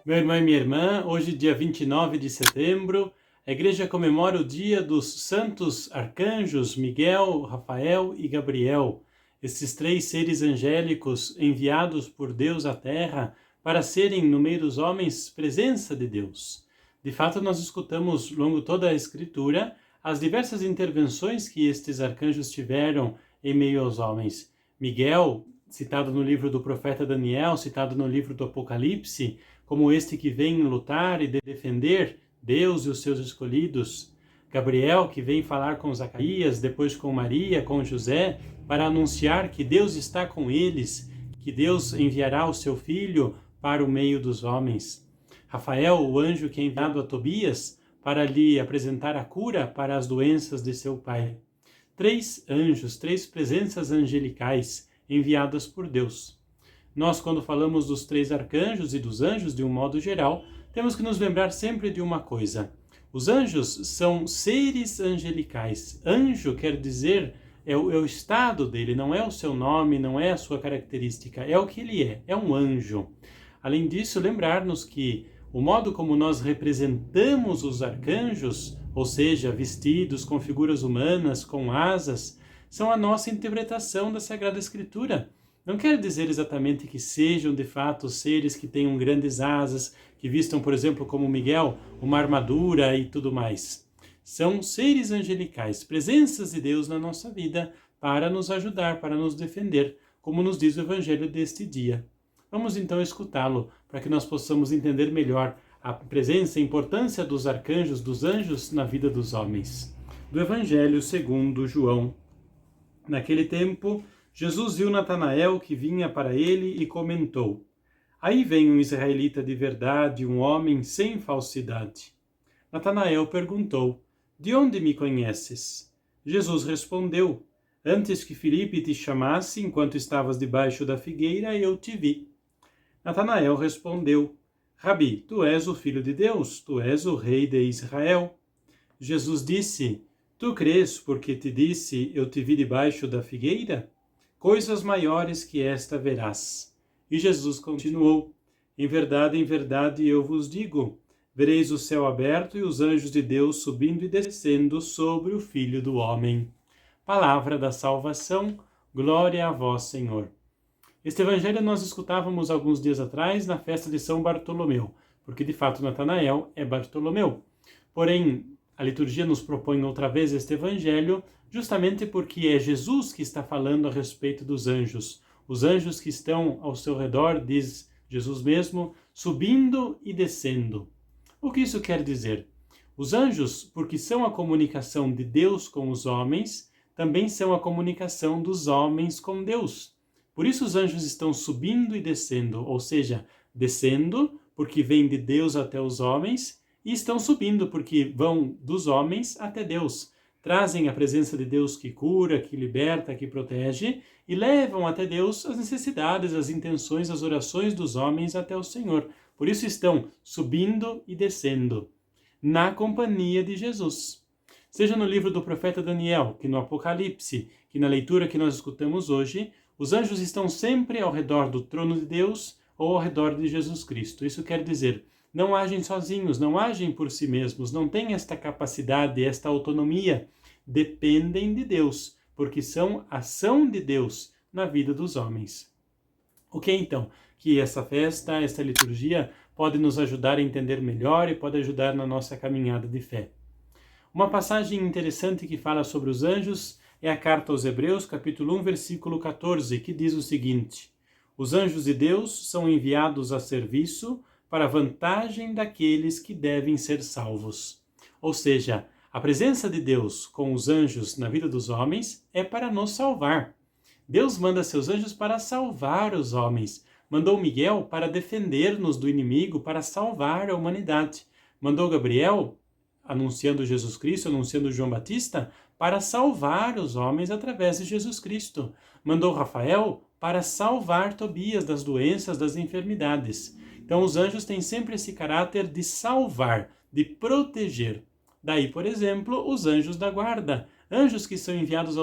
Meu irmão e minha irmã, hoje, dia 29 de setembro, a igreja comemora o dia dos santos arcanjos Miguel, Rafael e Gabriel, esses três seres angélicos enviados por Deus à Terra para serem, no meio dos homens, presença de Deus. De fato, nós escutamos, longo toda a Escritura, as diversas intervenções que estes arcanjos tiveram em meio aos homens. Miguel, citado no livro do profeta Daniel, citado no livro do Apocalipse, como este que vem lutar e defender Deus e os seus escolhidos. Gabriel, que vem falar com Zacarias, depois com Maria, com José, para anunciar que Deus está com eles, que Deus enviará o seu filho para o meio dos homens. Rafael, o anjo que é enviado a Tobias, para lhe apresentar a cura para as doenças de seu pai. Três anjos, três presenças angelicais enviadas por Deus. Nós, quando falamos dos três arcanjos e dos anjos de um modo geral, temos que nos lembrar sempre de uma coisa. Os anjos são seres angelicais. Anjo quer dizer, é o estado dele, não é o seu nome, não é a sua característica, é o que ele é um anjo. Além disso, lembrar-nos que o modo como nós representamos os arcanjos, ou seja, vestidos com figuras humanas, com asas, são a nossa interpretação da Sagrada Escritura. Não quer dizer exatamente que sejam, de fato, seres que tenham grandes asas, que vistam, por exemplo, como Miguel, uma armadura e tudo mais. São seres angelicais, presenças de Deus na nossa vida para nos ajudar, para nos defender, como nos diz o Evangelho deste dia. Vamos então escutá-lo, para que nós possamos entender melhor a presença e a importância dos arcanjos, dos anjos na vida dos homens. Do Evangelho segundo João. Naquele tempo, Jesus viu Natanael que vinha para ele e comentou: Aí vem um israelita de verdade, um homem sem falsidade. Natanael perguntou: De onde me conheces? Jesus respondeu: Antes que Filipe te chamasse, enquanto estavas debaixo da figueira, eu te vi. Natanael respondeu: Rabi, tu és o Filho de Deus, tu és o Rei de Israel. Jesus disse: Tu crês porque te disse, eu te vi debaixo da figueira? Coisas maiores que esta verás. E Jesus continuou: em verdade, eu vos digo, vereis o céu aberto e os anjos de Deus subindo e descendo sobre o Filho do Homem. Palavra da salvação, glória a vós, Senhor. Este evangelho nós escutávamos alguns dias atrás na festa de São Bartolomeu, porque de fato Natanael é Bartolomeu. Porém, a liturgia nos propõe outra vez este evangelho, justamente porque é Jesus que está falando a respeito dos anjos. Os anjos que estão ao seu redor, diz Jesus mesmo, subindo e descendo. O que isso quer dizer? Os anjos, porque são a comunicação de Deus com os homens, também são a comunicação dos homens com Deus. Por isso os anjos estão subindo e descendo, ou seja, descendo, porque vêm de Deus até os homens, e estão subindo, porque vão dos homens até Deus. Trazem a presença de Deus que cura, que liberta, que protege, e levam até Deus as necessidades, as intenções, as orações dos homens até o Senhor. Por isso estão subindo e descendo, na companhia de Jesus. Seja no livro do profeta Daniel, que no Apocalipse, que na leitura que nós escutamos hoje, os anjos estão sempre ao redor do trono de Deus ou ao redor de Jesus Cristo. Isso quer dizer, não agem sozinhos, não agem por si mesmos, não têm esta capacidade, esta autonomia. Dependem de Deus, porque são ação de Deus na vida dos homens. O que então? Que essa festa, esta liturgia pode nos ajudar a entender melhor e pode ajudar na nossa caminhada de fé. Uma passagem interessante que fala sobre os anjos é a carta aos Hebreus, capítulo 1, versículo 14, que diz o seguinte: Os anjos de Deus são enviados a serviço para a vantagem daqueles que devem ser salvos. Ou seja, a presença de Deus com os anjos na vida dos homens é para nos salvar. Deus manda seus anjos para salvar os homens. Mandou Miguel para defender-nos do inimigo, para salvar a humanidade. Mandou Gabriel, anunciando Jesus Cristo, anunciando João Batista, para salvar os homens através de Jesus Cristo. Mandou Rafael para salvar Tobias das doenças, das enfermidades. Então os anjos têm sempre esse caráter de salvar, de proteger. Daí, por exemplo, os anjos da guarda. Anjos que são enviados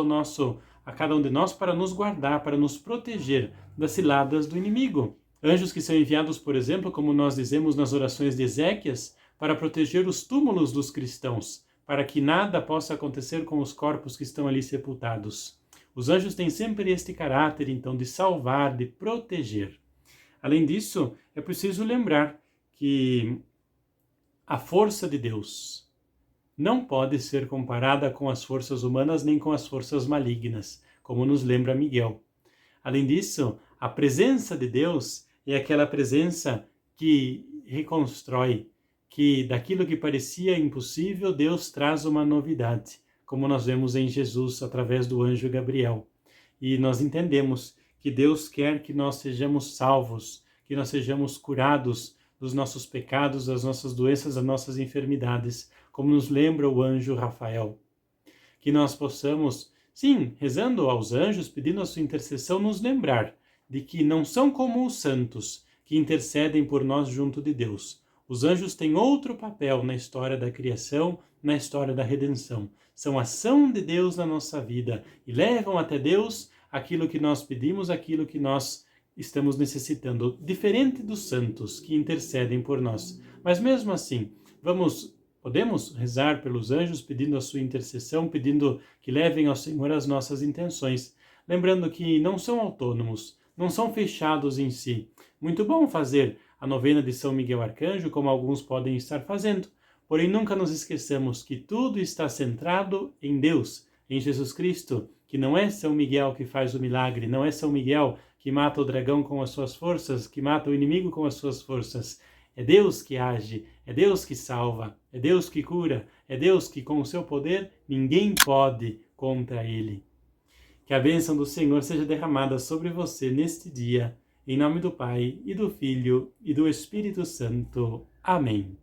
a cada um de nós para nos guardar, para nos proteger das ciladas do inimigo. Anjos que são enviados, por exemplo, como nós dizemos nas orações de Ezequias, para proteger os túmulos dos cristãos, para que nada possa acontecer com os corpos que estão ali sepultados. Os anjos têm sempre este caráter, então, de salvar, de proteger. Além disso, é preciso lembrar que a força de Deus não pode ser comparada com as forças humanas nem com as forças malignas, como nos lembra Miguel. Além disso, a presença de Deus é aquela presença que reconstrói, que daquilo que parecia impossível, Deus traz uma novidade, como nós vemos em Jesus através do anjo Gabriel. E nós entendemos que Deus quer que nós sejamos salvos, que nós sejamos curados dos nossos pecados, das nossas doenças, das nossas enfermidades, como nos lembra o anjo Rafael. Que nós possamos, sim, rezando aos anjos, pedindo a sua intercessão, nos lembrar de que não são como os santos que intercedem por nós junto de Deus. Os anjos têm outro papel na história da criação, na história da redenção. São ação de Deus na nossa vida e levam até Deus aquilo que nós pedimos, aquilo que nós estamos necessitando, diferente dos santos que intercedem por nós. Mas mesmo assim, podemos rezar pelos anjos, pedindo a sua intercessão, pedindo que levem ao Senhor as nossas intenções, lembrando que não são autônomos, não são fechados em si. Muito bom fazer a novena de São Miguel Arcanjo, como alguns podem estar fazendo, porém nunca nos esqueçamos que tudo está centrado em Deus, em Jesus Cristo, que não é São Miguel que faz o milagre, não é São Miguel que mata o dragão com as suas forças, que mata o inimigo com as suas forças. É Deus que age, é Deus que salva, é Deus que cura, é Deus que com o seu poder ninguém pode contra ele. Que a bênção do Senhor seja derramada sobre você neste dia, em nome do Pai, e do Filho, e do Espírito Santo. Amém.